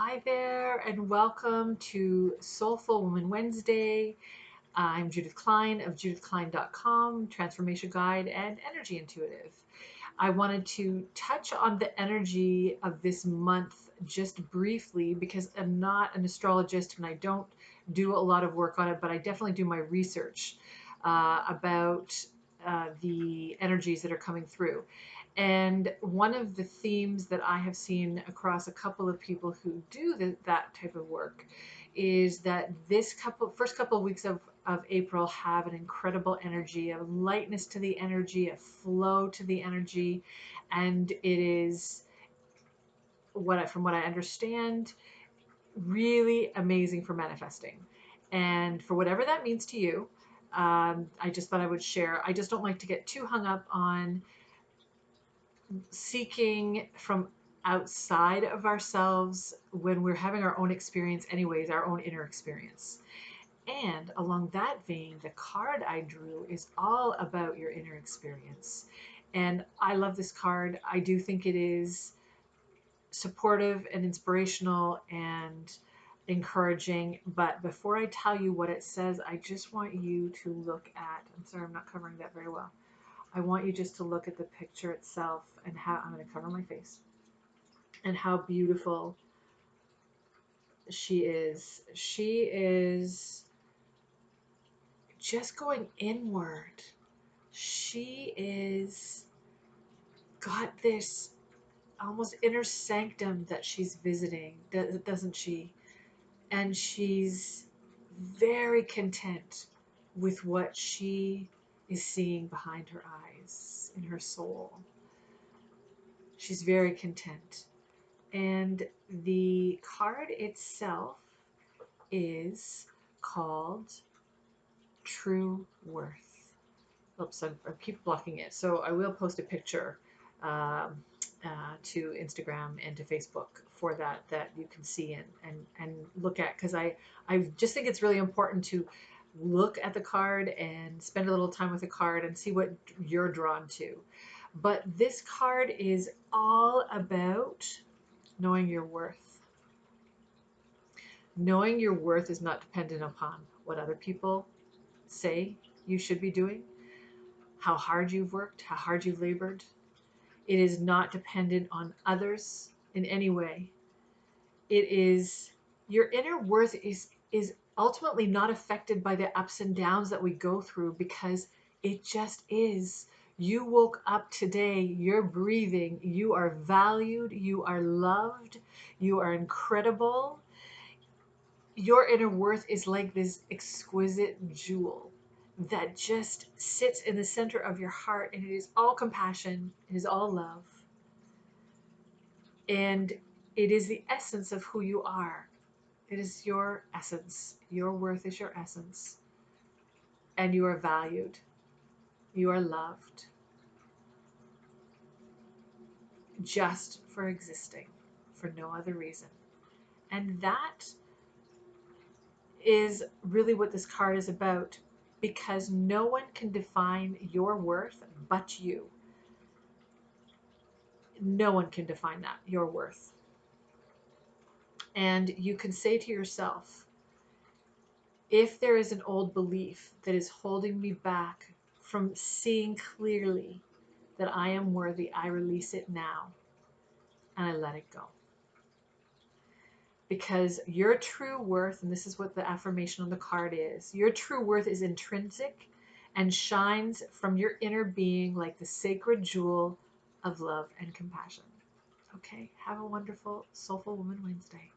Hi there, and welcome to Soulful Woman Wednesday. I'm Judith Klein of judithklein.com, transformation guide and energy intuitive. I wanted to touch on the energy of this month just briefly because I'm not an astrologist and I don't do a lot of work on it, but I definitely do my research about the energies that are coming through. And one of the themes that I have seen across a couple of people who do that type of work is that this first couple of weeks of April have an incredible energy, a lightness to the energy, a flow to the energy, and it is from what I understand, really amazing for manifesting. And for whatever that means to you, I just thought I would share. I just don't like to get too hung up on seeking from outside of ourselves when we're having our own experience anyways, our own inner experience. And along that vein, the card I drew is all about your inner experience. And I love this card. I do think it is supportive and inspirational and encouraging. But before I tell you what it says, I just want you to look at, I'm sorry, I'm not covering that very well. I want you just to look at the picture itself and how I'm going to cover my face and how beautiful she is. She is just going inward. She is got this almost inner sanctum that she's visiting, doesn't she? And she's very content with what she is seeing behind her eyes in her soul. She's very content. And the card itself is called True Worth. Oops, I keep blocking it. So I will post a picture to Instagram and to Facebook for that you can see and look at, because I just think it's really important to look at the card and spend a little time with the card and see what you're drawn to. But this card is all about knowing your worth. Knowing your worth is not dependent upon what other people say you should be doing, how hard you've worked, how hard you've labored. It is not dependent on others in any way. It is your inner worth is ultimately not affected by the ups and downs that we go through, because it just is. You woke up today, you're breathing, you are valued, you are loved, you are incredible. Your inner worth is like this exquisite jewel that just sits in the center of your heart, and it is all compassion, it is all love, and it is the essence of who you are. It is your essence. Your worth is your essence, and you are valued. You are loved just for existing, for no other reason. And that is really what this card is about, because no one can define your worth but you. No one can define that, your worth. And you can say to yourself, if there is an old belief that is holding me back from seeing clearly that I am worthy, I release it now and I let it go. Because your true worth, and this is what the affirmation on the card is, your true worth is intrinsic and shines from your inner being like the sacred jewel of love and compassion. Okay, have a wonderful Soulful Woman Wednesday.